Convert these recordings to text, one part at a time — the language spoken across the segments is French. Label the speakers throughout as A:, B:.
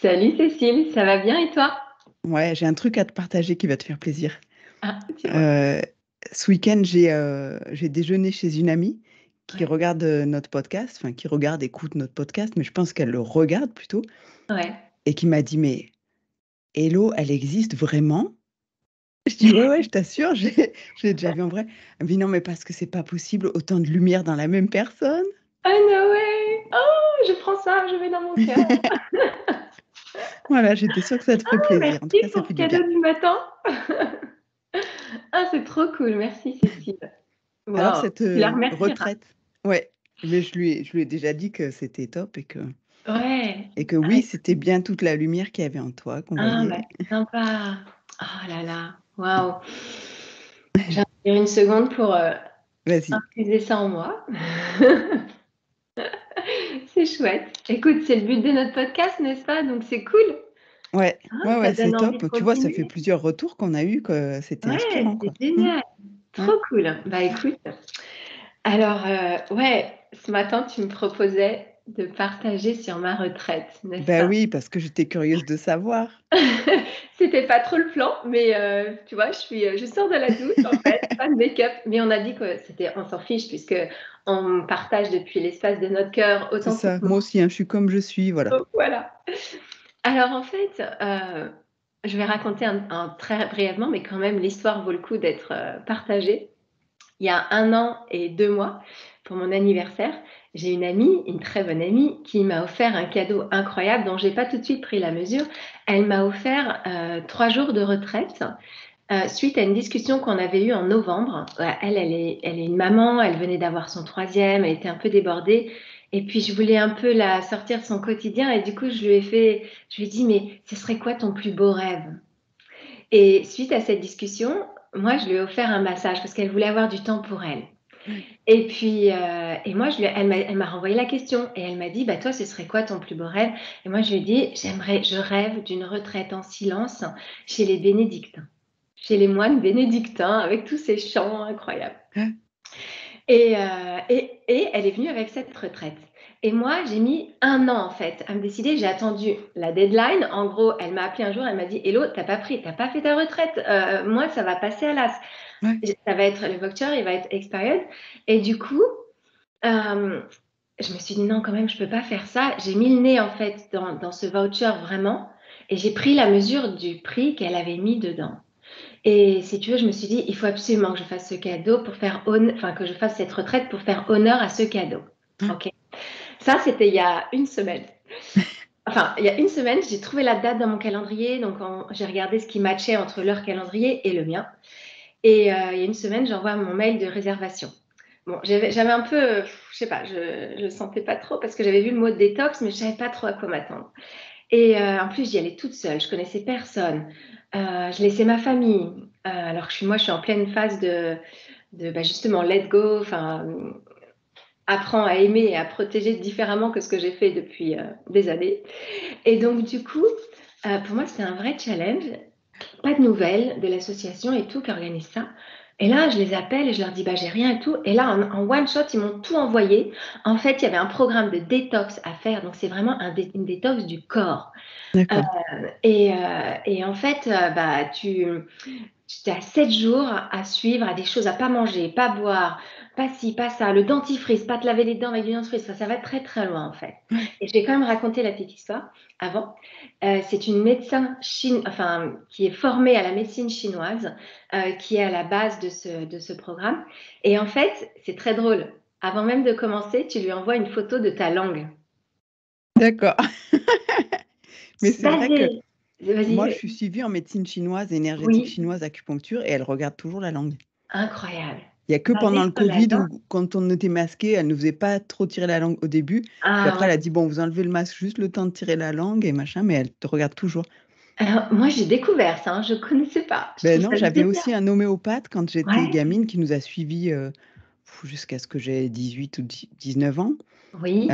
A: Salut Cécile, ça va bien et toi?
B: Ouais, j'ai un truc à te partager qui va te faire plaisir.
A: Ah, dis-moi.
B: Euh, Ce week-end, j'ai déjeuné chez une amie qui
A: Ouais,
B: regarde notre podcast, enfin qui regarde, écoute notre podcast, mais je pense qu'elle le regarde plutôt,
A: ouais.
B: et qui m'a dit, mais Hello, elle existe vraiment? Je dis, ouais, ouais, je t'assure, j'ai déjà vu en vrai. Elle me dit, non, mais parce que c'est pas possible, autant de lumière dans la même personne.
A: Oh no way! Oh, je prends ça, je mets dans mon cœur.
B: Voilà, j'étais sûre que ça te ferait plaisir. En tout
A: Merci
B: cas, ça
A: pour
B: fait
A: ce
B: du bien.
A: cadeau du matin. Ah, c'est trop cool, merci Cécile.
B: Alors,
A: Wow,
B: cette
A: tu la remercieras.
B: retraite, ouais, mais je lui ai déjà dit que c'était top
A: Ouais.
B: et que
A: Ah,
B: oui, c'était bien toute la lumière qu'il y avait en toi qu'on
A: bah,
B: voyait.
A: c'est sympa. Oh là là, waouh. J'ai une seconde pour
B: Vas-y.
A: infuser ça en moi. C'est chouette. Écoute, c'est le but de notre podcast, n'est-ce pas? Donc c'est cool.
B: Ouais,
A: Ah,
B: ouais,
A: ça
B: ouais, c'est
A: donne envie de
B: top. Tu vois, ça fait
A: continuer.
B: plusieurs retours qu'on a eu que c'était
A: Ouais,
B: inspirant,
A: c'est
B: quoi.
A: génial.
B: Ouais.
A: Trop cool. Bah écoute, alors ouais, ce matin tu me proposais de partager sur ma retraite, n'est-ce
B: Ben
A: pas?
B: oui, parce que j'étais curieuse de savoir.
A: C'était pas trop le plan, mais tu vois, je sors de la douche en fait, pas de make-up, mais on a dit que c'était, on s'en fiche puisque on partage depuis l'espace de notre cœur
B: C'est ça.
A: authentiquement.
B: Moi aussi, hein, je suis comme je suis, voilà.
A: Donc, voilà. Alors en fait, je vais raconter très brièvement, mais quand même l'histoire vaut le coup d'être partagée. Il y a 1 an et 2 mois, pour mon anniversaire, j'ai une amie, une très bonne amie, qui m'a offert un cadeau incroyable dont j'ai pas tout de suite pris la mesure. Elle m'a offert 3 jours de retraite suite à une discussion qu'on avait eue en novembre. Elle est une maman, elle venait d'avoir son troisième, elle était un peu débordée. Et puis je voulais un peu la sortir de son quotidien et du coup je lui ai dit, mais ce serait quoi ton plus beau rêve? Et suite à cette discussion, moi, je lui ai offert un massage parce qu'elle voulait avoir du temps pour elle. Et puis, moi, elle m'a renvoyé la question et elle m'a dit, bah, toi, ce serait quoi ton plus beau rêve? Et moi, je lui ai dit, je rêve d'une retraite en silence chez les bénédictins, chez les moines bénédictins avec tous ces chants incroyables.
B: Hein.
A: Et elle est venue avec cette retraite. Et moi, j'ai mis 1 an en fait à me décider. J'ai attendu la deadline. En gros, elle m'a appelé un jour. Elle m'a dit, Hello, t'as pas fait ta retraite. Moi, ça va passer à l'as.
B: Ouais.
A: Ça va être le voucher, il va être expired. Et du coup, euh, je me suis dit non, quand même, je peux pas faire ça. J'ai mis le nez en fait dans ce voucher vraiment. Et j'ai pris la mesure du prix qu'elle avait mis dedans. Et si tu veux, je me suis dit, il faut absolument que je fasse ce cadeau pour faire enfin que je fasse cette retraite pour faire honneur à ce cadeau. Ok. Ça, c'était il y a une semaine. Enfin, il y a une semaine, j'ai trouvé la date dans mon calendrier, donc j'ai regardé ce qui matchait entre leur calendrier et le mien. Et il y a une semaine, j'envoie mon mail de réservation. Bon, j'avais un peu, je sais pas, je ne sentais pas trop parce que j'avais vu le mot détox, mais je savais pas trop à quoi m'attendre. Et en plus, j'y allais toute seule, je connaissais personne. Je laissais ma famille. Alors que moi, je suis en pleine phase de bah, justement let go, enfin, apprends à aimer et à protéger différemment que ce que j'ai fait depuis des années. Et donc, du coup, pour moi, c'était un vrai challenge. Pas de nouvelles de l'association et tout qui organise ça. Et là, je les appelle et je leur dis, bah, j'ai rien et tout. Et là, en one shot, ils m'ont tout envoyé. En fait, il y avait un programme de détox à faire. Donc, c'est vraiment une détox du corps. Euh,
B: D'accord.
A: et en fait, bah, tu as 7 jours à suivre, à des choses à pas manger, pas boire, pas ci, pas ça, le dentifrice, pas te laver les dents avec du dentifrice. Ça va très très loin en fait.
B: Ouais.
A: Et je vais quand même raconter la petite histoire avant. C'est une médecin enfin, qui est formée à la médecine chinoise, qui est à la base de ce programme. Et en fait, c'est très drôle. Avant même de commencer, tu lui envoies une photo de ta langue.
B: D'accord. Mais c'est vrai que
A: Basée. Vas-y.
B: moi, je suis suivie en médecine chinoise, énergétique
A: Oui,
B: chinoise, acupuncture, et elle regarde toujours la langue.
A: incroyable.
B: Il y a que
A: Basée
B: pendant le
A: sur la
B: Covid
A: langue.
B: où, quand on était masqué, elle ne nous faisait pas trop tirer la langue au début. Puis
A: Ah
B: après,
A: ouais.
B: elle a dit, bon, vous enlevez le masque juste le temps de tirer la langue et machin, mais elle te regarde toujours.
A: Alors, moi, j'ai découvert ça, hein, je ne connaissais pas. Je
B: Ben
A: trouve
B: non,
A: ça
B: j'avais
A: génial.
B: aussi un homéopathe quand j'étais
A: Ouais,
B: gamine qui nous a suivis jusqu'à ce que j'ai 18 ou 19 ans.
A: oui,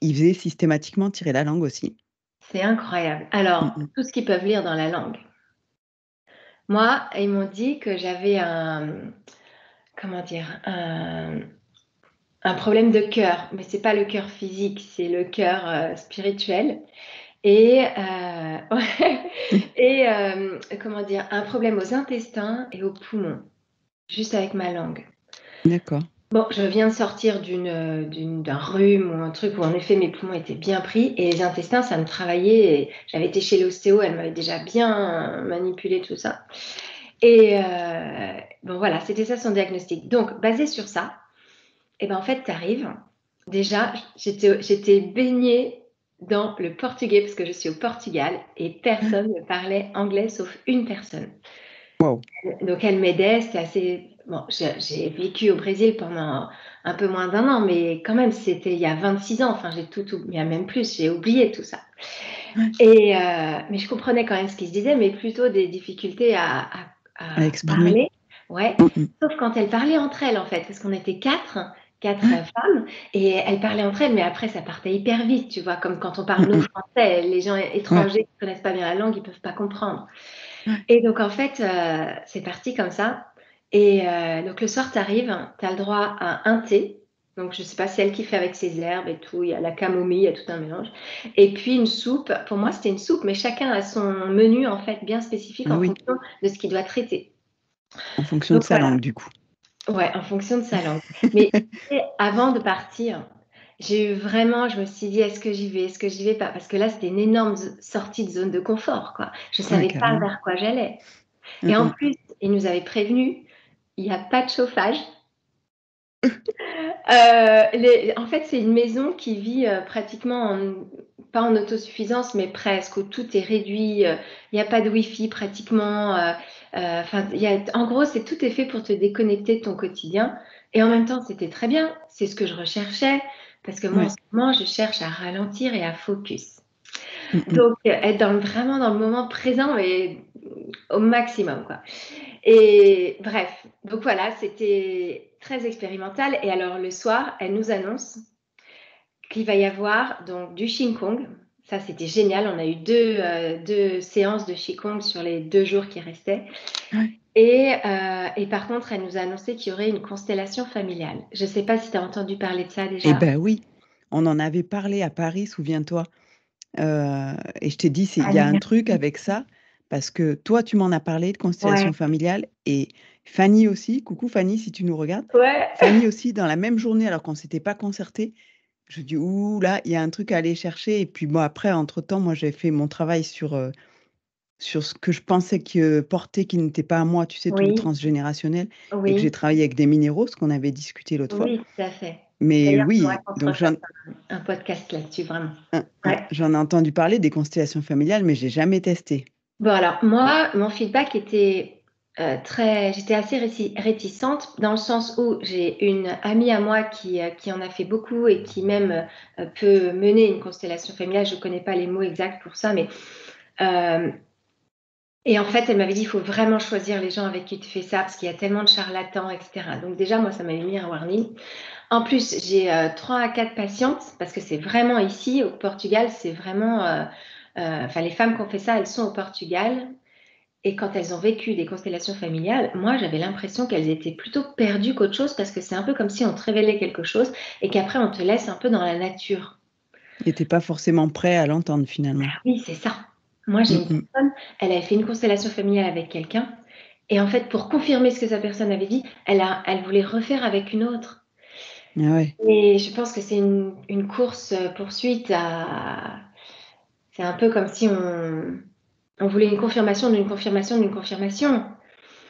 B: Il faisait systématiquement tirer la langue aussi.
A: c'est incroyable.
B: Mm,
A: Alors,
B: mm.
A: tout ce qu'ils peuvent lire dans la langue. Moi, ils m'ont dit que j'avais comment dire, un problème de cœur, mais c'est pas le cœur physique, c'est le cœur spirituel. et, ouais, et comment dire, un problème aux intestins et aux poumons, juste avec ma langue.
B: D'accord.
A: Bon, je viens de sortir d'un rhume ou un truc où en effet mes poumons étaient bien pris et les intestins, ça me travaillait. Et j'avais été chez l'ostéo, elle m'avait déjà bien manipulé tout ça. Et bon, voilà, c'était ça son diagnostic. Donc, basé sur ça, et ben en fait, tu arrives. Déjà, j'étais baignée dans le portugais parce que je suis au Portugal et personne ne parlait anglais sauf une personne.
B: Wow.
A: Donc, elle m'aidait. C'était assez. Bon, j'ai vécu au Brésil pendant un peu moins d'1 an, mais quand même, c'était il y a 26 ans. Enfin, il y a même plus, j'ai oublié tout ça.
B: Ouais.
A: Et, mais je comprenais quand même ce qu'ils se disaient, mais plutôt des difficultés
B: À
A: à
B: exprimer.
A: parler. Ouais.
B: Mm, mm.
A: Sauf quand elles parlaient entre elles, en fait, parce qu'on était quatre
B: Ouais.
A: femmes, et elles parlaient entre elles, mais après, ça partait hyper vite, tu vois, comme quand on parle
B: Mm,
A: nous
B: mm.
A: français, les gens
B: Ouais.
A: étrangers qui ne connaissent pas bien la langue, ils ne peuvent pas comprendre.
B: Ouais.
A: Et donc, en fait, c'est parti comme ça. Et donc, le soir, tu arrives, tu as le droit à un thé. Donc, je ne sais pas, c'est elle qui fait avec ses herbes et tout. Il y a la camomille, il y a tout un mélange. Et puis, une soupe. Pour moi, c'était une soupe, mais chacun a son menu, en fait, bien spécifique
B: Ah
A: en
B: oui,
A: fonction de ce qu'il doit traiter.
B: en fonction de
A: Donc,
B: sa
A: voilà.
B: langue, du coup.
A: Ouais, en fonction de sa langue. Mais avant de partir, j'ai eu vraiment, je me suis dit, est-ce que j'y vais, est-ce que j'y vais pas? Parce que là, c'était une énorme sortie de zone de confort, quoi. Je ne
B: Ouais,
A: savais pas
B: carrément.
A: vers quoi j'allais.
B: Mm,
A: Et en
B: mm.
A: plus, ils nous avaient prévenus, il n'y a pas de chauffage. En fait, c'est une maison qui vit pratiquement, pas en autosuffisance, mais presque, où tout est réduit. Il n'y a pas de Wi-Fi pratiquement. En gros, tout est fait pour te déconnecter de ton quotidien. Et en même temps, c'était très bien. C'est ce que je recherchais. Parce que moi, en
B: Ouais.
A: ce moment, je cherche à ralentir et à focus.
B: Mm, mm.
A: Donc, être vraiment dans le moment présent et au maximum, quoi. Et bref, donc voilà, c'était très expérimental. Et alors le soir, elle nous annonce qu'il va y avoir donc du Qigong. Ça, c'était génial. On a eu deux séances de Qigong sur les 2 jours qui restaient.
B: Ouais.
A: Et par contre, elle nous a annoncé qu'il y aurait une constellation familiale. Je ne sais pas si tu as entendu parler de ça
B: Eh
A: déjà.
B: ben oui, on en avait parlé à Paris, souviens-toi. Et je t'ai dit, il
A: Ah,
B: y a un truc
A: merci.
B: avec ça, parce que toi, tu m'en as parlé de
A: Ouais.
B: constellation familiale et Fanny aussi. Coucou Fanny, si tu nous regardes.
A: Ouais.
B: Fanny aussi, dans la même journée, alors qu'on ne s'était pas concerté. Je dis, ouh là, il y a un truc à aller chercher. Et puis bon, après, entre-temps, moi, j'ai fait mon travail sur ce que je pensais que porter, qui n'était pas à moi, tu sais, tout le
A: Oui,
B: transgénérationnel, et que j'ai
A: oui,
B: travaillé avec des minéraux, ce qu'on avait discuté l'autre fois.
A: oui, tout à fait.
B: Mais
A: D'ailleurs, il faudrait
B: oui,
A: qu'on se
B: donc
A: refasse un podcast là-dessus, vraiment. Ouais.
B: j'en ai entendu parler des constellations familiales, mais j'ai jamais testé.
A: Bon, alors, moi, mon feedback était j'étais assez réticente dans le sens où j'ai une amie à moi qui en a fait beaucoup et qui même peut mener une constellation familiale. Je ne connais pas les mots exacts pour ça, mais. euh, et en fait, elle m'avait dit, il faut vraiment choisir les gens avec qui tu fais ça parce qu'il y a tellement de charlatans, etc. Donc déjà, moi, ça m'avait mis un warning. En plus, j'ai 3 à 4 patientes parce que c'est vraiment ici, au Portugal, c'est vraiment. Enfin, les femmes qui ont fait ça, elles sont au Portugal. Et quand elles ont vécu des constellations familiales, moi, j'avais l'impression qu'elles étaient plutôt perdues qu'autre chose parce que c'est un peu comme si on te révélait quelque chose et qu'après, on te laisse un peu dans la nature.
B: Et tu pas forcément prêt à l'entendre finalement.
A: Oui, c'est ça. Moi, j'ai
B: Mmh
A: une
B: mh.
A: personne, elle avait fait une constellation familiale avec quelqu'un et en fait, pour confirmer ce que sa personne avait dit, elle voulait refaire avec une autre.
B: Ah ouais.
A: Et je pense que c'est une course poursuite à. C'est un peu comme si on voulait une confirmation d'une confirmation d'une confirmation.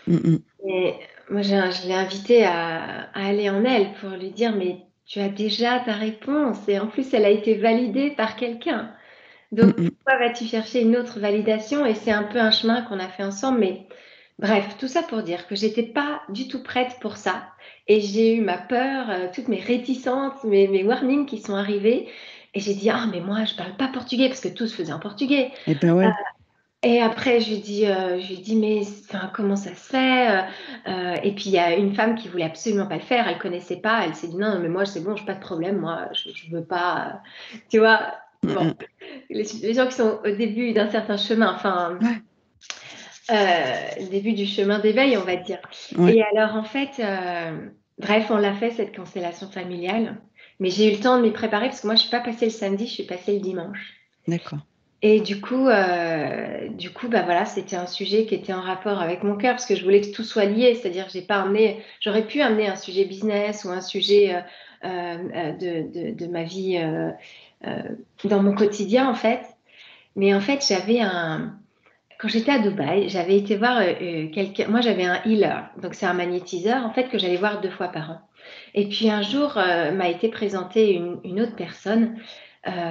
B: Mmh mh.
A: Et moi, je l'ai invitée à aller en elle pour lui dire, mais tu as déjà ta réponse et en plus, elle a été validée par quelqu'un.
B: Mmh
A: Donc,
B: mh.
A: pourquoi vas-tu chercher une autre validation? Et c'est un peu un chemin qu'on a fait ensemble. Mais bref, tout ça pour dire que j'étais pas du tout prête pour ça. Et j'ai eu ma peur, toutes mes réticences, mes warnings qui sont arrivés. Et j'ai dit, ah, mais moi, je parle pas portugais parce que tout se faisait en portugais.
B: Et ben ouais.
A: Et après, je lui ai dit, mais enfin, comment ça se fait? Et puis, il y a une femme qui voulait absolument pas le faire. Elle connaissait pas. Elle s'est dit, non, mais moi, c'est bon, j'ai pas de problème. Moi, je veux pas. Tu vois?
B: Mmh
A: Bon,
B: mh.
A: les gens qui sont au début d'un certain chemin, enfin,
B: Ouais,
A: le début du chemin d'éveil, on va dire.
B: ouais,
A: Et alors, en fait, bref, on l'a fait, cette constellation familiale. Mais j'ai eu le temps de m'y préparer parce que moi, je suis pas passée le samedi, je suis passée le dimanche.
B: d'accord.
A: Et bah voilà, c'était un sujet qui était en rapport avec mon cœur parce que je voulais que tout soit lié, c'est-à-dire que j'aurais pu amener un sujet business ou un sujet de ma vie euh, dans mon quotidien en fait. Mais en fait, quand j'étais à Dubaï, j'avais été voir quelqu'un. Moi, j'avais un healer, donc c'est un magnétiseur en fait que j'allais voir 2 fois par an. Et puis un jour, m'a été présentée une autre personne.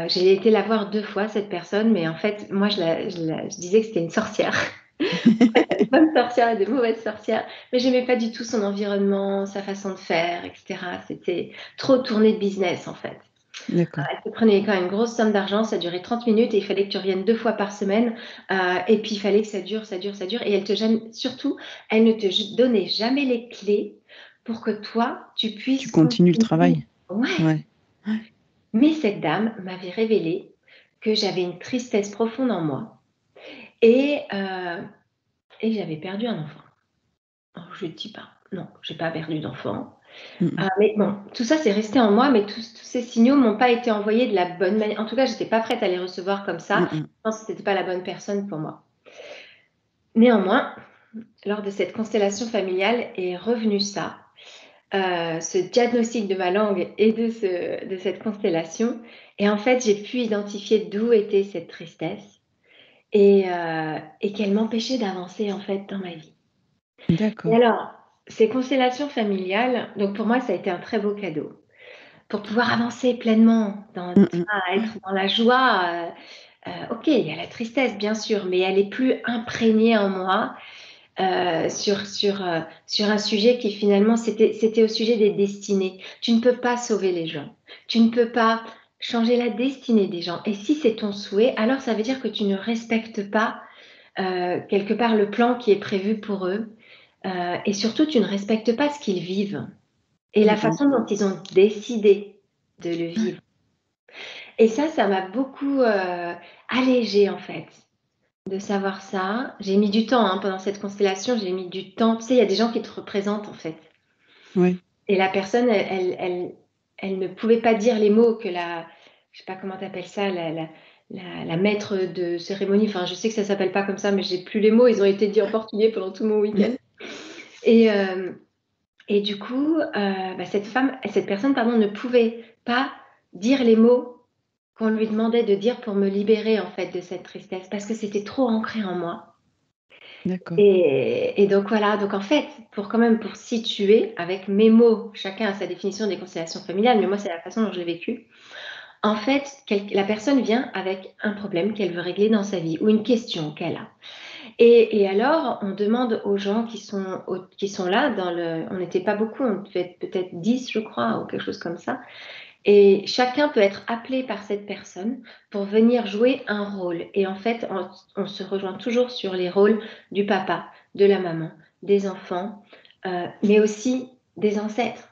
A: J'ai été la voir 2 fois, cette personne, mais en fait, moi, je disais que c'était une sorcière. Des bonnes sorcières et des mauvaises sorcières, mais j'aimais pas du tout son environnement, sa façon de faire, etc. C'était trop tourné de business, en fait.
B: D'accord.
A: Elle te prenait quand même une grosse somme d'argent, ça durait 30 minutes et il fallait que tu reviennes 2 fois par semaine. Et puis il fallait que ça dure, ça dure, ça dure. Et surtout, elle ne te donnait jamais les clés pour que toi, tu
B: Tu
A: puisses
B: continues le
A: continuer.
B: travail?
A: Ouais.
B: Ouais. Ouais.
A: Mais cette dame m'avait révélé que j'avais une tristesse profonde en moi et, euh, et que j'avais perdu un enfant. Alors, je ne dis pas, non, j'ai pas perdu d'enfant.
B: Mmh mh.
A: Mais bon, tout ça, c'est resté en moi, mais tous ces signaux m'ont pas été envoyés de la bonne manière. En tout cas, j'étais pas prête à les recevoir comme ça.
B: Mmh mh.
A: Je pense que c'était pas la bonne personne pour moi. Néanmoins, lors de cette constellation familiale est revenu ça, ce diagnostic de ma langue et de cette constellation. Et en fait, j'ai pu identifier d'où était cette tristesse et qu'elle m'empêchait d'avancer en fait dans ma vie. Et
B: D'accord.
A: alors, ces constellations familiales, donc pour moi, ça a été un très beau cadeau. Pour pouvoir avancer pleinement
B: Mmh mh.
A: être dans la joie, OK, il y a la tristesse bien sûr, mais elle est plus imprégnée en moi, sur un sujet qui finalement c'était au sujet des destinées. Tu ne peux pas sauver les gens. Tu ne peux pas changer la destinée des gens et si c'est ton souhait, alors ça veut dire que tu ne respectes pas, quelque part le plan qui est prévu pour eux, et surtout tu ne respectes pas ce qu'ils vivent et la
B: Mmh mh.
A: façon dont ils ont décidé de le vivre. Et ça m'a beaucoup, allégée en fait, de savoir ça. J'ai mis du temps, hein, pendant cette constellation, j'ai mis du temps. Tu sais, il y a des gens qui te représentent en fait
B: Ouais.
A: et la personne, elle ne pouvait pas dire les mots que je sais pas comment tu appelles ça, la maître de cérémonie, enfin, je sais que ça s'appelle pas comme ça, mais j'ai plus les mots, ils ont été dits en portugais pendant tout mon week-end et et du coup, bah, cette personne, pardon, ne pouvait pas dire les mots qu'on lui demandait de dire pour me libérer en fait de cette tristesse parce que c'était trop ancré en moi.
B: D'accord.
A: Et donc voilà, donc en fait, pour situer avec mes mots, chacun a sa définition des constellations familiales, mais moi c'est la façon dont je l'ai vécu. En fait, la personne vient avec un problème qu'elle veut régler dans sa vie ou une question qu'elle a. Et alors, on demande aux gens qui sont là, on n'était pas beaucoup, on devait être peut-être 10, je crois, ou quelque chose comme ça. Et chacun peut être appelé par cette personne pour venir jouer un rôle. Et en fait, on se rejoint toujours sur les rôles du papa, de la maman, des enfants, mais aussi des ancêtres.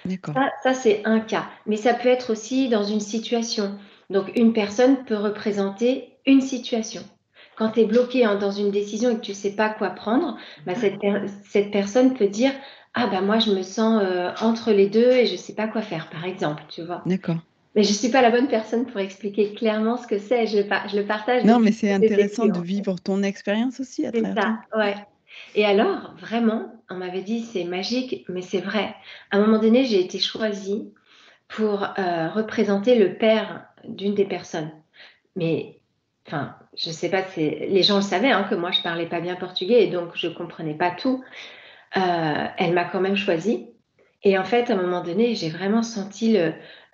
B: D'accord.
A: Ça c'est un cas. Mais ça peut être aussi dans une situation. Donc, une personne peut représenter une situation. Quand tu es bloqué dans une décision et que tu ne sais pas quoi prendre, bah, cette personne peut dire, ah bah moi je me sens entre les deux et je ne sais pas quoi faire, par exemple, tu vois.
B: D'accord.
A: Mais je ne suis pas la bonne personne pour expliquer clairement ce que c'est. Je le partage
B: Non,
A: depuis
B: mais
A: que
B: c'est
A: j'ai
B: intéressant
A: vécu,
B: de
A: en fait.
B: vivre ton expérience aussi à
A: C'est
B: travers
A: ça,
B: toi.
A: ouais. Et alors, vraiment, on m'avait dit, c'est magique, mais c'est vrai. À un moment donné, j'ai été choisie pour représenter le père d'une des personnes. Mais, enfin, je sais pas, les gens le savaient, hein, que moi, je parlais pas bien portugais et donc je comprenais pas tout. Elle m'a quand même choisie. Et en fait, à un moment donné, j'ai vraiment senti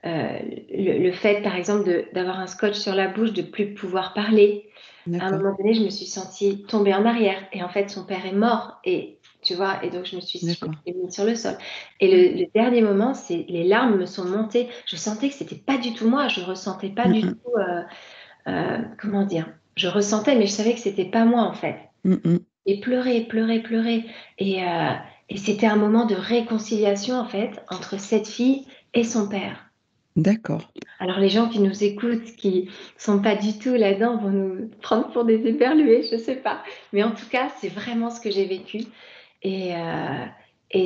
A: le fait, par exemple, d'avoir un scotch sur la bouche, de plus pouvoir parler. À un
B: D'accord.
A: moment donné, je me suis sentie tomber en arrière. Et en fait, son père est mort. Et tu vois, et donc je me suis
B: D'accord.
A: mise sur le sol. Et
B: Ouais.
A: le dernier moment, les larmes me sont montées. Je sentais que c'était pas du tout moi. Je ressentais pas
B: Mmh
A: du
B: mh.
A: tout, comment dire, je ressentais, mais je savais que c'était pas moi en fait.
B: Mmh mh.
A: Et pleurer, pleurer, pleurer. Et c'était un moment de réconciliation, en fait, entre cette fille et son père.
B: D'accord.
A: Alors, les gens qui nous écoutent, qui sont pas du tout là-dedans, vont nous prendre pour des éberlués, je sais pas. Mais en tout cas, c'est vraiment ce que j'ai vécu. Et,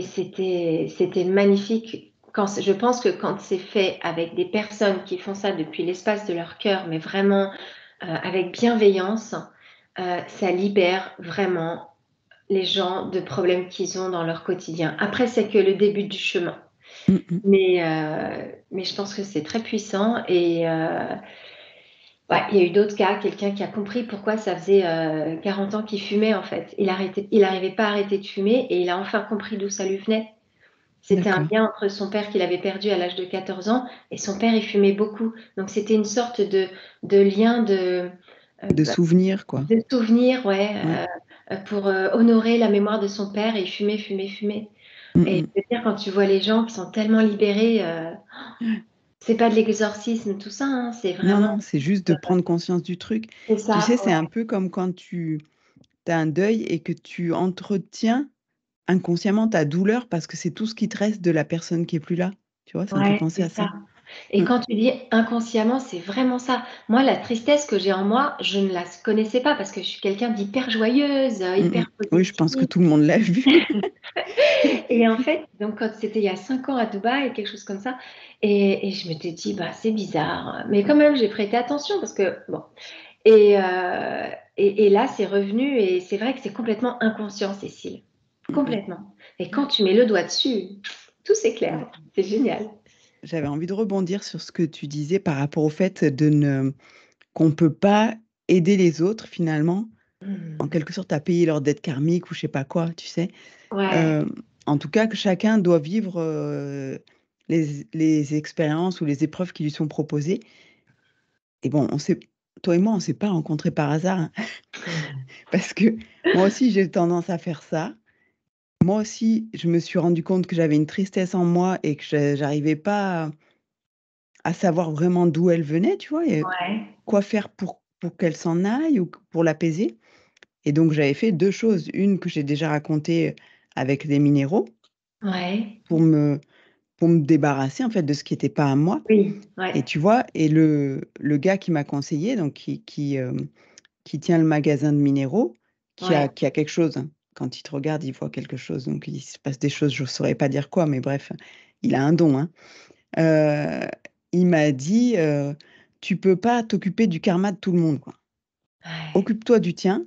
A: c'était magnifique. Je pense que quand c'est fait avec des personnes qui font ça depuis l'espace de leur cœur, mais vraiment avec bienveillance, ça libère vraiment les gens de problèmes qu'ils ont dans leur quotidien. Après, c'est que le début du chemin.
B: Mmh mh.
A: Mais je pense que c'est très puissant et ouais, il y a eu d'autres cas, quelqu'un qui a compris pourquoi ça faisait 40 ans qu'il fumait en fait. Il n'arrivait pas à arrêter de fumer et il a enfin compris d'où ça lui venait. C'était un
B: D'accord.
A: lien entre son père qu'il avait perdu à l'âge de 14 ans et son père, il fumait beaucoup. Donc c'était une sorte de lien
B: De
A: bah,
B: souvenirs, quoi.
A: de souvenir, ouais,
B: Ouais.
A: pour honorer la mémoire de son père et il fumait, fumait, fumait.
B: Mmh
A: Et
B: mh.
A: je veux dire, quand tu vois les gens qui sont tellement libérés, c'est pas de l'exorcisme, tout ça, hein, c'est
B: Non,
A: vraiment,
B: non, c'est juste de prendre conscience du truc.
A: c'est
B: Tu
A: ça,
B: sais, c'est un peu comme quand tu as un deuil et que tu entretiens inconsciemment ta douleur parce que c'est tout ce qui te reste de la personne qui est plus là. Tu vois? Ça me fait
A: ouais,
B: penser
A: c'est
B: à ça.
A: ça. Et
B: Mmh.
A: quand tu dis inconsciemment, c'est vraiment ça. Moi, la tristesse que j'ai en moi, je ne la connaissais pas parce que je suis quelqu'un d'hyper joyeuse,
B: Mmh
A: hyper
B: mh. Oui, je pense que
A: positive.
B: tout le monde l'a vu.
A: Et en fait, donc quand c'était il y a 5 ans à Dubaï, quelque chose comme ça, et je m'étais dit: «Bah, c'est bizarre», mais quand même j'ai prêté attention parce que bon, et là, c'est revenu et c'est vrai que c'est complètement inconscient, Cécile,
B: Mmh mh.
A: complètement. Et quand tu mets le doigt dessus, tout s'éclaire.
B: Ouais.
A: C'est génial.
B: J'avais envie de rebondir sur ce que tu disais par rapport au fait de ne qu'on peut pas aider les autres finalement, en
A: Mmh.
B: quelque sorte à payer leurs dettes karmiques ou je sais pas quoi, tu sais?
A: Ouais,
B: Hem, En tout cas que chacun doit vivre, les expériences ou les épreuves qui lui sont proposées et bon, on s'est toi et moi, on s'est pas rencontrés par hasard, hein, parce que moi aussi j'ai tendance à faire ça. Moi aussi, je me suis rendu compte que j'avais une tristesse en moi et que j'arrivais pas à savoir vraiment d'où elle venait, tu vois? Et
A: ouais,
B: quoi faire pour qu'elle s'en aille ou q pour l'apaiser et donc j'avais fait 2 choses. Une que j'ai déjà racontée avec les minéraux
A: ouais,
B: pour me débarrasser en fait de ce qui était pas à moi
A: oui,
B: et
A: ouais,
B: tu vois? Et le gars qui m'a conseillé donc qui tient le magasin de minéraux,
A: ouais.
B: qui a quelque chose, hein. Quand il te regarde, il voit quelque chose donc il se passe des choses, je saurais pas dire quoi mais bref, il a un don, hein. Heu, il m'a dit, «Tu peux pas t'occuper du karma de tout le monde, quoi.
A: Ouais.
B: Occupe-toi du tien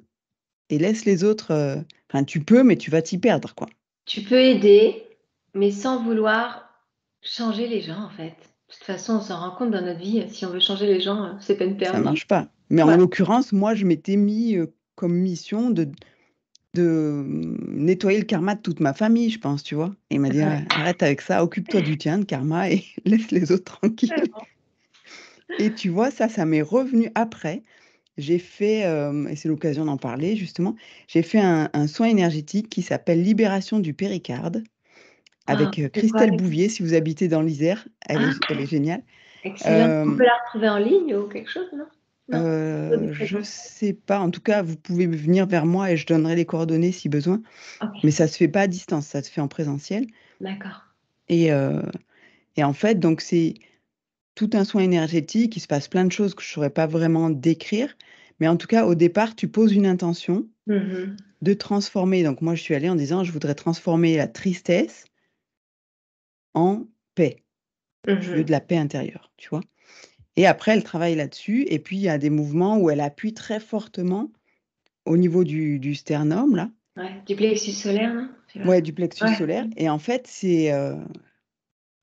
B: et laisse les autres, enfin tu peux, mais tu vas t'y perdre, quoi».
A: Tu peux aider, mais sans vouloir changer les gens, en fait. De toute façon, on s'en rend compte dans notre vie, si on veut changer les gens, c'est peine
B: Ça
A: perdue.
B: marche pas. Mais en
A: Ouais.
B: l'occurrence, moi, je m'étais mis, comme mission nettoyer le karma de toute ma famille, je pense, tu vois? Et il m'a dit:
A: Ouais.
B: «Ah, arrête avec ça, occupe-toi du tien, de karma et laisse les autres tranquilles». Et tu vois, ça m'est revenu après. J'ai fait, et c'est l'occasion d'en parler justement, j'ai fait un soin énergétique qui s'appelle libération du péricarde
A: Ah,
B: avec,
A: c'est quoi
B: Christelle
A: les
B: Bouvier, si vous habitez dans l'Isère,
A: ah,
B: elle est géniale.
A: excellent. On peut
B: Hem,
A: la retrouver en ligne ou quelque chose, non? Non? Que du
B: je
A: présentiel?
B: sais pas, en tout cas, vous pouvez venir vers moi et je donnerai les coordonnées si besoin, mais
A: OK,
B: ça se fait pas à distance, ça se fait en présentiel
A: d'accord.
B: et heu et en fait, donc c'est tout un soin énergétique, il se passe plein de choses que je saurais pas vraiment décrire, mais en tout cas, au départ, tu poses une intention
A: Mmh mh.
B: de transformer donc moi, je suis allée en disant: «Je voudrais transformer la tristesse en paix.
A: Mmh
B: Je veux de
A: mh.
B: la paix intérieure», tu vois? Et après elle travaille là-dessus et puis il y a des mouvements où elle appuie très fortement au niveau du sternum là,
A: Ouais, du plexus solaire, non? Tu vois?
B: ouais, du plexus
A: Ouais.
B: solaire et en fait c'est,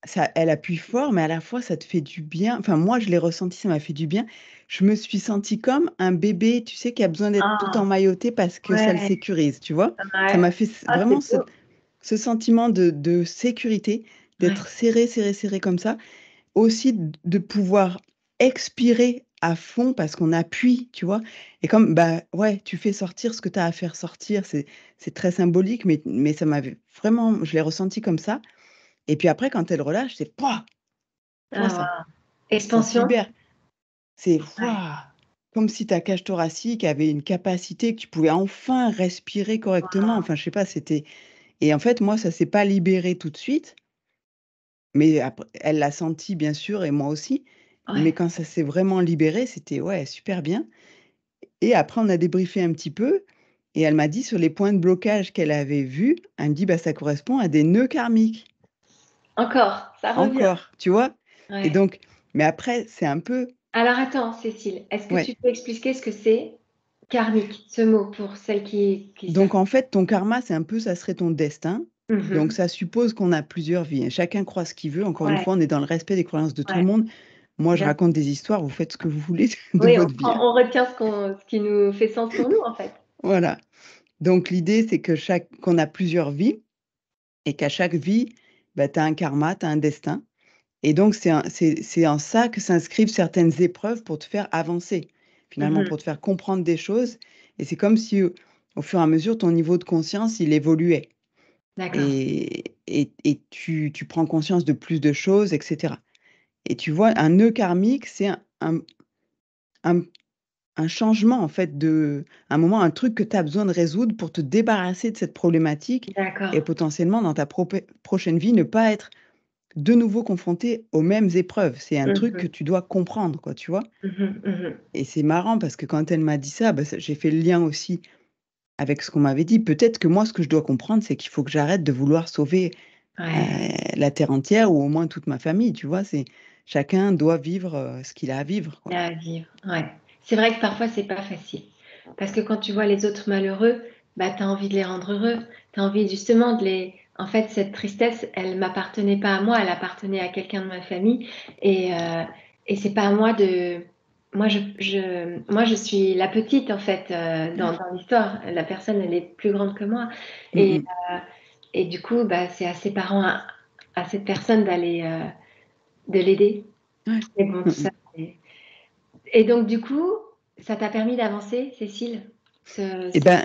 B: ça elle appuie fort mais à la fois ça te fait du bien. Enfin moi je l'ai ressenti, ça m'a fait du bien. Je me suis sentie comme un bébé, tu sais, qui a besoin d'être tout
A: Ah,
B: emmailloté parce que ça le
A: ouais,
B: sécurise, tu vois? Ça
A: ouais.
B: m'a fait
A: Ah, c'est
B: vraiment
A: beau.
B: ce sentiment de sécurité,
A: Ouais.
B: d'être serré, serré, serré comme ça. Aussi de pouvoir expirer à fond parce qu'on appuie, tu vois? Et comme, bah, ouais, tu fais sortir ce que tu as à faire sortir, c'est très symbolique, mais ça m'avait vraiment je l'ai ressenti comme ça. Et puis après quand elle relâche, c'est pouah! Tu vois?
A: Ah
B: Ça
A: waouh.
B: ça se
A: Expansion?
B: libère. C'est
A: Ouais.
B: waouh! Comme si ta cage thoracique avait une capacité que tu pouvais enfin respirer correctement.
A: Waouh.
B: Enfin, je sais pas, c'était et en fait, moi, ça s'est pas libéré tout de suite. Mais après elle l'a senti bien sûr et moi aussi, mais
A: Ouais.
B: quand ça s'est vraiment libéré, c'était ouais, super bien et après on a débriefé un petit peu et elle m'a dit sur les points de blocage qu'elle avait vus, elle me dit: «Bah, ça correspond à des nœuds karmiques,
A: Encore, ça revient.
B: encore», tu vois? Et
A: Ouais.
B: donc mais après c'est un peu
A: Alors attends, Cécile, est-ce que
B: Ouais.
A: tu peux expliquer ce que c'est karmique, ce mot, pour celles qui savent?
B: Donc en fait, ton karma, c'est un peu, ça serait ton destin. Donc
A: Mhm.
B: ça suppose qu'on a plusieurs vies, hein. Chacun croit ce qu'il veut. Encore une
A: Ouais,
B: fois, on est dans le respect des croyances de tout
A: ouais,
B: le monde. Moi, je
A: bien.
B: raconte des histoires, vous faites ce que vous voulez de
A: Oui,
B: votre vie, hein.
A: on retient ce qui nous fait sens pour nous, en fait.
B: Voilà. Donc l'idée, c'est que qu'on a plusieurs vies et qu'à chaque vie, bah, tu as un karma, tu as un destin. Et donc c'est en ça que s'inscrivent certaines épreuves pour te faire avancer, finalement,
A: Mhm.
B: pour te faire comprendre des choses. Et c'est comme si, au fur et à mesure, ton niveau de conscience, il évoluait.
A: D'accord,
B: Et tu prends conscience de plus de choses, et cetera. Et tu vois, un nœud karmique, c'est un un changement, en fait, un moment, un truc que tu as besoin de résoudre pour te débarrasser de cette problématique et
A: d'accord.
B: potentiellement, dans ta prochaine vie, ne pas être de nouveau confronté aux mêmes épreuves. C'est un truc que
A: Mhm.
B: tu dois comprendre, quoi, tu vois?
A: Mhm. Mhm.
B: Et c'est marrant parce que quand elle m'a dit ça, bah, j'ai fait le lien aussi avec ce qu'on m'avait dit. Peut-être que moi, ce que je dois comprendre, c'est qu'il faut que j'arrête de vouloir sauver,
A: Ouais,
B: la terre entière ou au moins toute ma famille, tu vois? C'est chacun doit vivre, ce qu'il a à vivre, quoi.
A: à vivre. Ouais. C'est vrai que parfois, c'est pas facile. Parce que quand tu vois les autres malheureux, bah, tu as envie de les rendre heureux. Tu as envie justement de les. En fait, cette tristesse, elle m'appartenait pas à moi, elle appartenait à quelqu'un de ma famille. Et c'est pas à moi de. Moi, je suis la petite, en fait, dans l'histoire. La personne, elle est plus grande que moi.
B: Mmh
A: Et,
B: mh.
A: et du coup, bah, c'est à ses parents, à cette personne d'aller, de l'aider.
B: Ouais.
A: Mais bon,
B: Mmh
A: tout ça.
B: mh.
A: Et donc, du coup, ça t'a permis d'avancer, Cécile? Ce,
B: Et
A: ce-
B: ben,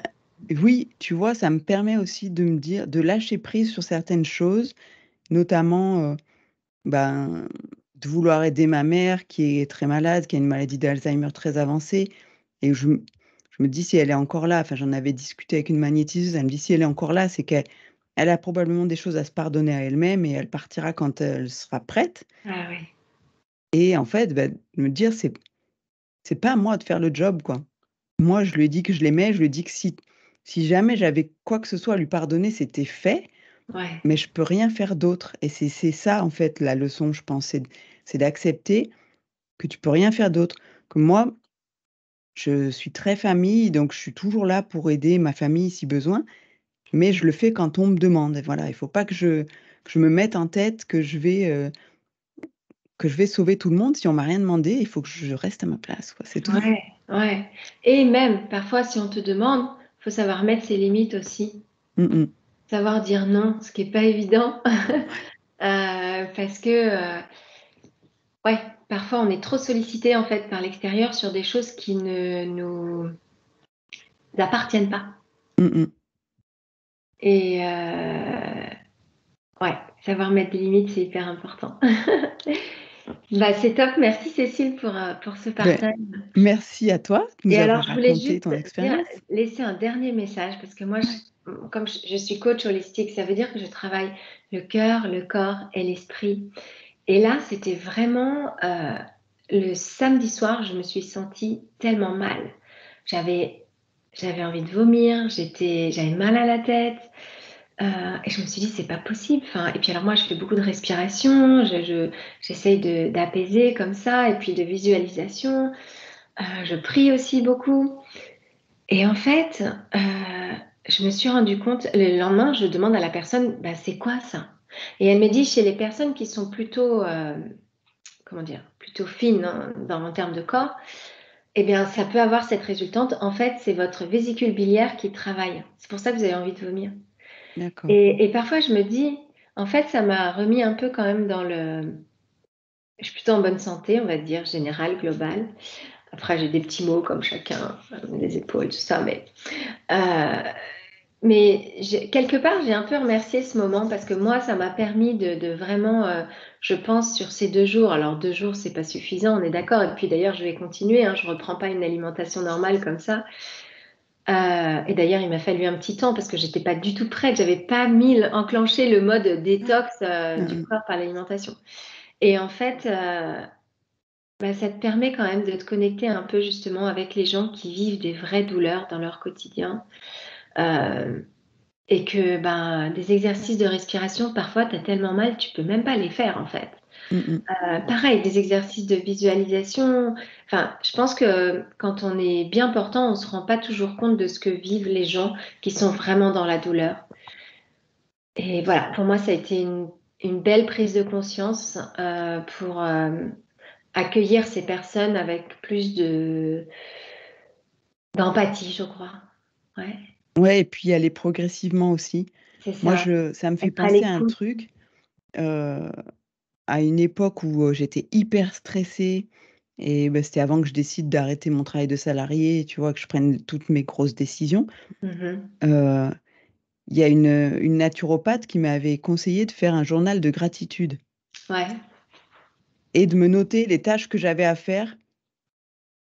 B: oui, tu vois, ça me permet aussi de lâcher prise sur certaines choses, notamment, ben, de vouloir aider ma mère qui est très malade, qui a une maladie d'Alzheimer très avancée et je me dis: «Si elle est encore là», enfin, j'en avais discuté avec une magnétiseuse, elle me dit: «Si elle est encore là, c'est qu'elle a probablement des choses à se pardonner à elle-même et elle partira quand elle sera prête».
A: Ah ouais.
B: Et en fait, bah, me dire: «C'est pas à moi de faire le job, quoi». Moi, je lui ai dit que je l'aimais, je lui ai dit que si jamais j'avais quoi que ce soit à lui pardonner, c'était fait,
A: Ouais.
B: mais je peux rien faire d'autre et c'est ça, en fait, la leçon, je pense, c'est d'accepter que tu peux rien faire d'autre. Que moi, je suis très famille, donc je suis toujours là pour aider ma famille si besoin, mais je le fais quand on me demande et voilà. Il faut pas que je me mette en tête que je vais sauver tout le monde. Si on m'a rien demandé, il faut que je reste à ma place, quoi, c'est tout.
A: Ouais, ouais. Et même, parfois, si on te demande, faut savoir mettre ses limites aussi.
B: Mmh mh.
A: Savoir dire non, ce qui est pas évident.
B: Ouais.
A: Parce que, ouais, parfois, on est trop sollicité, en fait, par l'extérieur sur des choses qui ne nous appartiennent pas.
B: Mmh mh.
A: Et, ouais, savoir mettre des limites, c'est hyper important. Bah, c'est top. Merci, Cécile, pour ce
B: Beh,
A: partage.
B: merci à toi de
A: Et
B: nous
A: alors,
B: avoir
A: je voulais
B: raconté
A: juste
B: ton
A: dire,
B: expérience.
A: laisser un dernier message parce que moi,
B: Ouais.
A: comme je suis coach holistique, ça veut dire que je travaille le cœur, le corps et l'esprit. Et là, c'était vraiment le samedi soir, je me suis sentie tellement mal. J'avais, j'avais envie de vomir, j'avais mal à la tête. Et je me suis dit, c'est pas possible. Enfin, et puis alors moi, je fais beaucoup de respiration, j'essaye d'apaiser comme ça, et puis de visualisation. Je prie aussi beaucoup. Et en fait, je me suis rendu compte, le lendemain, je demande à la personne, bah, c'est quoi ça? Et elle me dit, chez les personnes qui sont plutôt, comment dire, plutôt fines hein, en termes de corps, eh bien, ça peut avoir cette résultante. En fait, c'est votre vésicule biliaire qui travaille. C'est pour ça que vous avez envie de vomir.
B: D'accord.
A: Et parfois, je me dis, en fait, ça m'a remis un peu quand même dans le. Je suis plutôt en bonne santé, on va dire, générale, globale. Après, j'ai des petits mots comme chacun, les épaules, tout ça, euh, mais quelque part, j'ai un peu remercié ce moment parce que moi, ça m'a permis de vraiment, je pense, sur ces 2 jours. Alors, 2 jours, c'est pas suffisant, on est d'accord. Et puis d'ailleurs, je vais continuer. Hein, je reprends pas une alimentation normale comme ça. Et d'ailleurs, il m'a fallu un petit temps parce que j'étais pas du tout prête. J'avais pas enclenché le mode détox
B: Mmh
A: du
B: mh.
A: corps par l'alimentation. Et en fait, bah, ça te permet quand même de te connecter un peu justement avec les gens qui vivent des vraies douleurs dans leur quotidien. Euh, et que ben, des exercices de respiration, parfois, tu as tellement mal, tu peux même pas les faire en fait.
B: Mmh mh.
A: Pareil, des exercices de visualisation. Enfin, je pense que quand on est bien portant, on ne se rend pas toujours compte de ce que vivent les gens qui sont vraiment dans la douleur. Et voilà, pour moi, ça a été une belle prise de conscience pour accueillir ces personnes avec plus d'empathie, je crois. Ouais,
B: Ouais et puis y aller progressivement aussi.
A: c'est
B: Moi,
A: ça.
B: je ça me fait
A: Être à
B: penser à un
A: l'écoute.
B: truc, heu, à une époque où, j'étais hyper stressée et bah, c'était avant que je décide d'arrêter mon travail de salarié, tu vois? Que je prenne toutes mes grosses décisions.
A: Mhm.
B: Heu, il y a une naturopathe qui m'avait conseillé de faire un journal de gratitude
A: Ouais,
B: et de me noter les tâches que j'avais à faire,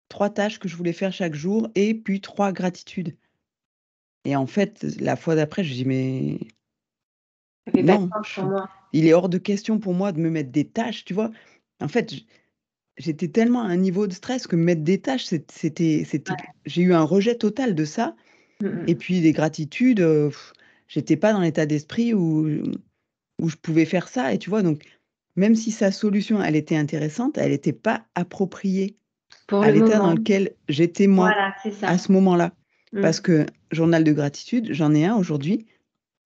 B: 3 tâches que je voulais faire chaque jour et puis 3 gratitudes et en fait, la fois d'après, je dis: «Mais
A: ça fait pas de
B: non,
A: sens pour moi.
B: il est hors de question pour moi de me mettre des tâches», tu vois? En fait, j'étais tellement à un niveau de stress que me mettre des tâches, c'était
A: Ouais.
B: j'ai eu un rejet total de ça et
A: Mhm.
B: puis des gratitudes, j'étais pas dans l'état d'esprit où je pouvais faire ça et tu vois? Donc même si sa solution, elle était intéressante, elle était pas appropriée
A: Pour
B: à
A: le
B: l'état dans
A: moment.
B: lequel j'étais moi,
A: Voilà, c'est
B: à
A: ça.
B: ce moment-là.
A: Mm.
B: Parce que journal de gratitude, j'en ai un aujourd'hui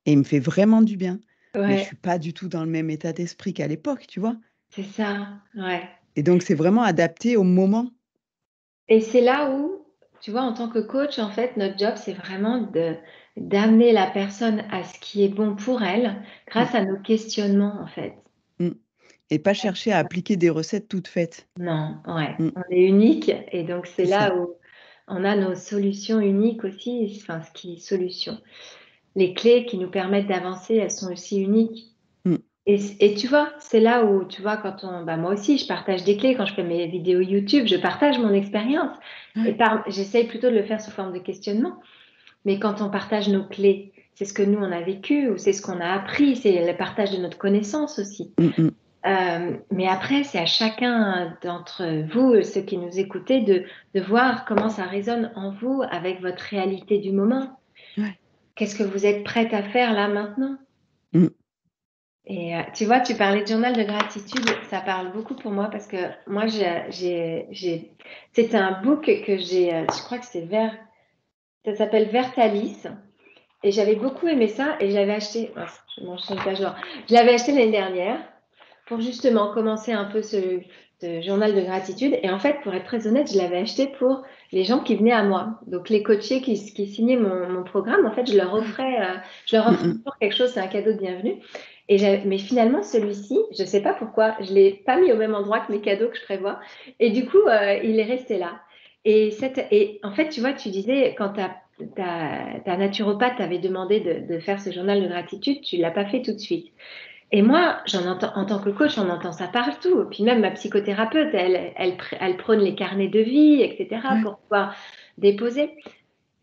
B: et il me fait vraiment du bien. Mais je
A: Ouais,
B: suis pas du tout dans le même état d'esprit qu'à l'époque, tu vois?
A: c'est ça. Ouais.
B: Et donc c'est vraiment adapté au moment.
A: Et c'est là où, tu vois, en tant que coach, en fait, notre job, c'est vraiment d'amener la personne à ce qui est bon pour elle
B: Mmh,
A: grâce à nos questionnements, en fait.
B: mmh et pas chercher à appliquer des recettes toutes faites.
A: Non, ouais,
B: Mmh,
A: on est unique et donc c'est
B: c'est ça.
A: là où on a nos solutions uniques aussi, enfin, ce qui solutions. Les clés qui nous permettent d'avancer, elles sont aussi uniques.
B: Mmh,
A: Et tu vois, c'est là où, tu vois, bah, moi aussi, je partage des clés quand je fais mes vidéos YouTube, je partage mon expérience.
B: ouais,
A: J'essaye plutôt de le faire sous forme de questionnement. Mais quand on partage nos clés, c'est ce que nous, on a vécu ou c'est ce qu'on a appris, c'est le partage de notre connaissance aussi.
B: mmh mh,
A: Mais après, c'est à chacun d'entre vous, ceux qui nous écoutez, de voir comment ça résonne en vous avec votre réalité du moment.
B: ouais,
A: Qu'est-ce que vous êtes prête à faire là maintenant?
B: mmh,
A: Et tu vois, tu parlais de journal de gratitude, ça parle beaucoup pour moi parce que moi, c'est un book que je crois que ça s'appelle Vertalis. Et j'avais beaucoup aimé ça et je l'avais acheté, je change pas genre, je l'avais acheté l'année dernière pour justement commencer un peu ce journal de gratitude. Et en fait, pour être très honnête, je l'avais acheté pour les gens qui venaient à moi. Donc les coachés qui signaient mon programme, en fait, je leur
B: mmh
A: offre
B: mh,
A: toujours quelque chose, c'est un cadeau de bienvenue. Mais finalement, celui-ci, je ne sais pas pourquoi, je ne l'ai pas mis au même endroit que mes cadeaux que je prévois. Et du coup, il est resté là. Et en fait, tu vois, tu disais, quand ta naturopathe t'avait demandé de faire ce journal de gratitude, tu ne l'as pas fait tout de suite. Et moi, en tant que coach, on entend ça partout. Puis même ma psychothérapeute, elle prône les carnets de vie, etc.,
B: ouais,
A: pour pouvoir déposer.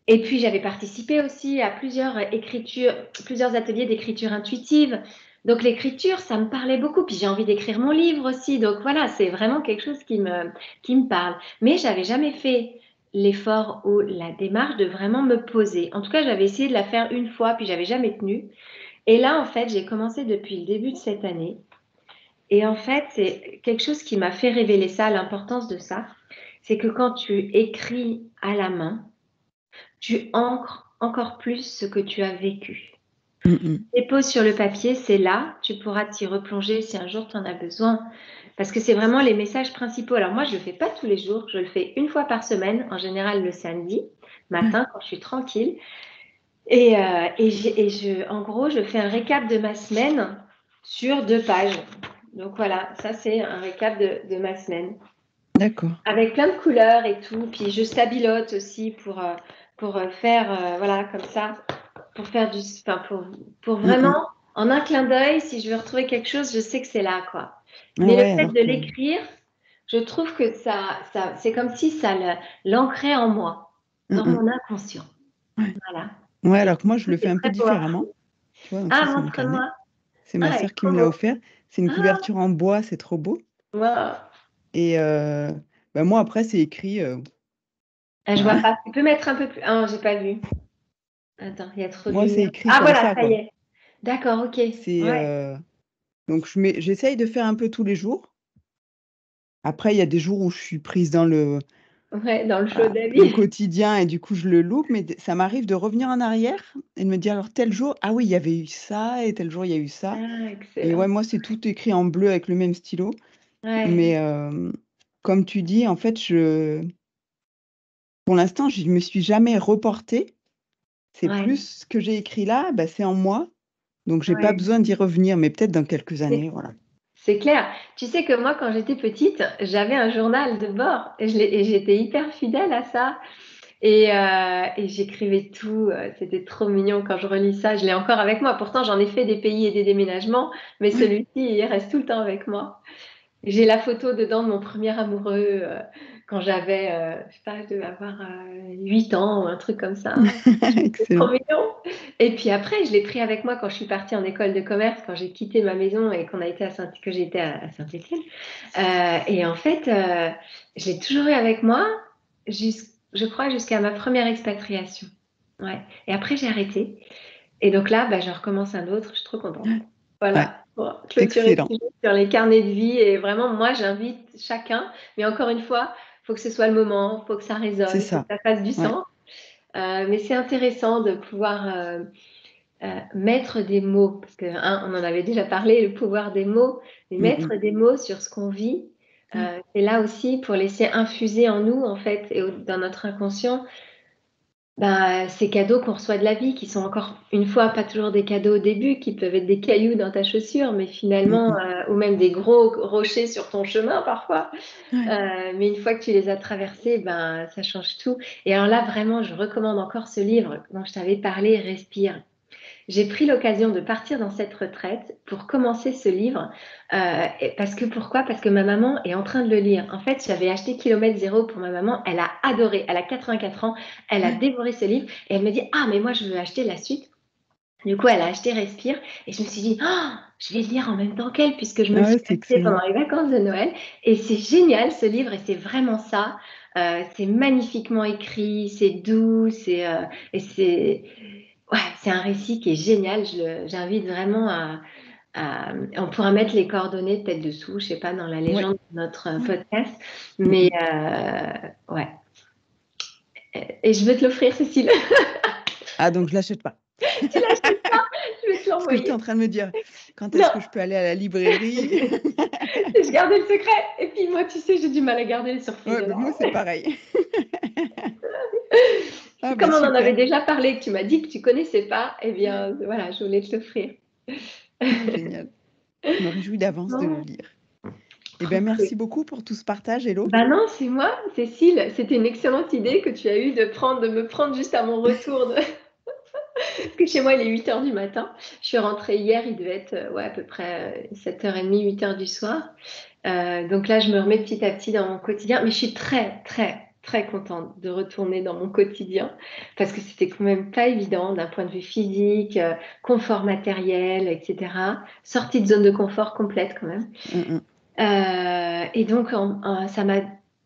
A: Et puis, j'avais participé aussi à plusieurs ateliers d'écriture intuitive. Donc, l'écriture, ça me parlait beaucoup. Puis, j'ai envie d'écrire mon livre aussi. Donc, voilà, c'est vraiment quelque chose qui me parle. Mais j'avais jamais fait l'effort ou la démarche de vraiment me poser. En tout cas, j'avais essayé de la faire une fois, puis j'avais jamais tenu. Et là, en fait, j'ai commencé depuis le début de cette année. Et en fait, c'est quelque chose qui m'a fait révéler ça, l'importance de ça. C'est que quand tu écris à la main, tu ancres encore plus ce que tu as vécu.
B: mmh mh,
A: Dépose sur le papier, c'est là, tu pourras t'y replonger si un jour tu en as besoin. Parce que c'est vraiment les messages principaux. Alors moi, je ne le fais pas tous les jours, je le fais une fois par semaine, en général le samedi
B: ouais,
A: matin quand je suis tranquille. En gros, je fais un récap de ma semaine sur 2 pages. Donc voilà, ça c'est un récap de ma semaine.
B: d'accord.
A: Avec plein de couleurs et tout. Puis je stabilote aussi pour faire, voilà, comme ça, pour faire enfin, pour
B: Mmh
A: vraiment,
B: mh.
A: en un clin d'œil, si je veux retrouver quelque chose, je sais que c'est là, quoi.
B: Ah
A: Mais le
B: ouais,
A: fait
B: alors
A: de
B: que
A: l'écrire, je trouve que c'est comme si ça l'ancrait en moi,
B: mmh
A: dans
B: mh,
A: mon inconscient.
B: ouais.
A: Voilà.
B: Ouais,
A: Et
B: alors que moi, je le fais
A: c'est
B: un peu
A: très powerful.
B: différemment, tu vois? Donc ça,
A: Ah,
B: c'est mon carnet.
A: montre-moi.
B: C'est ma
A: Ah, elle
B: sœur
A: est
B: qui
A: trop
B: me l'a
A: beau.
B: offert. C'est une
A: Ah,
B: couverture en bois, c'est trop beau
A: waouh.
B: et bah, moi, après, c'est écrit,
A: Ah, je vois
B: voilà.
A: pas. Tu peux mettre un peu plus. Ah, j'ai pas vu. Attends, il y a trop de
B: Moi, c'est
A: lumière.
B: écrit
A: Ah,
B: comme
A: voilà,
B: ça,
A: ça y
B: quoi.
A: est. D'accord, OK.
B: C'est,
A: Ouais.
B: donc j'essaye de faire un peu tous les jours. Après, il y a des jours où je suis prise dans
A: Ouais, dans le show
B: voilà,
A: de la
B: le
A: vie.
B: quotidien et du coup, je le loupe, mais ça m'arrive de revenir en arrière et de me dire: «Alors tel jour, ah oui, il y avait eu ça et tel jour, il y a eu ça».
A: Ah,
B: Et ouais,
A: excellent.
B: moi, c'est tout écrit en bleu avec le même stylo. Mais
A: Ouais,
B: comme tu dis, en fait, pour l'instant, je me suis jamais reportée. C'est
A: ouais,
B: plus ce que j'ai écrit là, bah, c'est en moi, donc j'ai pas
A: ouais.
B: besoin d'y revenir, mais peut-être dans quelques
A: C'est
B: années, voilà.
A: c'est clair. Tu sais que moi, quand j'étais petite, j'avais un journal de bord et j'étais hyper fidèle à ça. Et j'écrivais tout. C'était trop mignon quand je relis ça. Je l'ai encore avec moi. Pourtant, j'en ai fait des pays et des déménagements, mais
B: Ouais.
A: celui-ci, il reste tout le temps avec moi. J'ai la photo dedans de mon premier amoureux quand j'avais, je sais pas, je devais avoir 8 ans ou un truc comme ça. C'est trop
B: Excellent.
A: mignon. Et puis après, je l'ai pris avec moi quand je suis partie en école de commerce, quand j'ai quitté ma maison et qu'on a été que j'étais à Saint-Étienne. Et en fait, je l'ai toujours eu avec moi, je crois, jusqu'à ma première expatriation. Ouais. Et après, j'ai arrêté. Et donc là, bah, je recommence un autre. Je suis trop contente.
B: Ouais,
A: Voilà, pour clôturer
B: excellent.
A: le sujet sur les carnets de vie. Et vraiment, moi, j'invite chacun. Mais encore une fois, il faut que ce soit le moment, il faut que ça
B: C'est
A: résonne, il faut que
B: ça.
A: ça fasse du
B: Ouais.
A: sens. Mais c'est intéressant de pouvoir mettre des mots, parce que on en avait déjà parlé, le pouvoir des mots, mais
B: Mmh mh.
A: mettre des mots sur ce qu'on vit,
B: Ouais.
A: c'est là aussi pour laisser infuser en nous, en fait, et dans notre inconscient, bah, ces cadeaux qu'on reçoit de la vie, qui sont encore une fois pas toujours des cadeaux au début, qui peuvent être des cailloux dans ta chaussure, mais
B: Mmh
A: finalement,
B: mh.
A: ou même des gros rochers sur ton chemin parfois.
B: Ouais.
A: Mais une fois que tu les as traversés, ben, ça change tout. Et alors là, vraiment, je recommande encore ce livre dont je t'avais parlé, Respire. J'ai pris l'occasion de partir dans cette retraite pour commencer ce livre. Parce que pourquoi? Parce que ma maman est en train de le lire. En fait, j'avais acheté Kilomètre Zéro pour ma maman. Elle a adoré. Elle a 84 ans. Elle a
B: Ouais.
A: dévoré ce livre. Et elle me dit, ah, mais moi, je veux acheter la suite. Du coup, elle a acheté Respire. Et je me suis dit, ah, je vais le lire en même temps qu'elle, puisque je me
B: Ah
A: le suis
B: ouais, c'est
A: acheté
B: excellent.
A: pendant les vacances de Noël. Et c'est génial, ce livre. Et c'est vraiment ça. C'est magnifiquement écrit. C'est doux. Et c'est, ouais, c'est un récit qui est génial. J'invite vraiment on pourra mettre les coordonnées peut-être dessous, je sais pas, dans la
B: Ouais.
A: légende de notre
B: Ouais.
A: podcast.
B: Mmh
A: Mais
B: mh.
A: ouais. Et je veux te l'offrir, Cécile.
B: Ah donc je l'achète pas.
A: Tu l'achètes pas, je vais te
B: Parce que j'étais
A: l'envoyer.
B: en train de me dire: «Quand est-ce
A: Non,
B: que je peux aller à la librairie?»
A: je gardais le secret. Et puis moi, tu sais, j'ai du mal à garder les surprises.
B: Ouais, bah, moi,
A: Alors.
B: c'est pareil. Ah bah,
A: Comme on en avait
B: super.
A: déjà parlé, que tu m'as dit que tu connaissais pas, eh bien, voilà, je voulais te l'offrir.
B: Ah génial. Je me réjouis d'avance de le
A: Bon,
B: lire. Eh
A: trop
B: ben,
A: cool.
B: merci beaucoup pour tout ce partage, Hello.
A: Bah non, c'est moi, Cécile. C'était une excellente idée que tu as eue de me prendre juste à mon retour parce que chez moi, il est 8 heures du matin. Je suis rentrée hier, il devait être ouais, à peu près 7h30, 8 heures du soir. Donc là, je me remets petit à petit dans mon quotidien. Mais je suis très, très, très contente de retourner dans mon quotidien parce que c'était quand même pas évident d'un point de vue physique, confort matériel, etc. Sortie de zone de confort complète quand même.
B: Mmh mh.
A: Et donc, ça m'a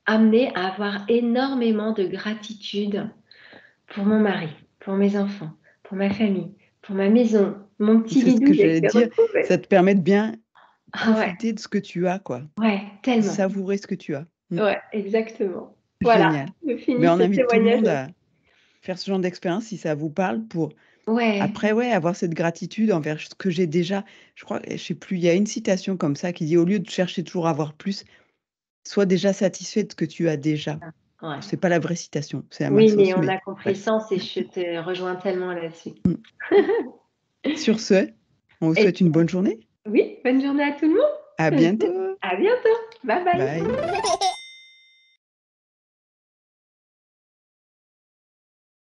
A: amené à avoir énormément de gratitude pour mon mari, pour mes enfants, pour ma famille, pour ma maison, mon petit
B: C'est ce que
A: bidou que
B: j'allais
A: j'ai
B: dire.
A: retrouvé.
B: Ça te permet de bien
A: Ah ouais,
B: profiter de ce que tu as, quoi.
A: ouais,
B: De
A: tellement.
B: savourer ce que tu as. Mmh.
A: Ouais, exactement. Voilà,
B: Génial.
A: je
B: Mais
A: finis
B: on
A: ce
B: invite tout le
A: témoignage
B: monde
A: là.
B: à faire ce genre d'expérience si ça vous parle pour
A: Ouais,
B: après, ouais, avoir cette gratitude envers ce que j'ai déjà. Je crois, je sais plus, il y a une citation comme ça qui dit: «Au lieu de chercher toujours à avoir plus, sois déjà satisfait de ce que tu as déjà».
A: ouais.
B: C'est pas la vraie citation, c'est à ma
A: Oui, mais
B: sauce,
A: on
B: mais
A: a compris le
B: bref.
A: sens et je te rejoins tellement là-dessus.
B: Mmh. Sur ce, on vous
A: Et
B: souhaite une bonne journée.
A: oui, bonne journée à tout le
B: À
A: monde.
B: bientôt.
A: À bientôt. Bye bye.
B: Bye.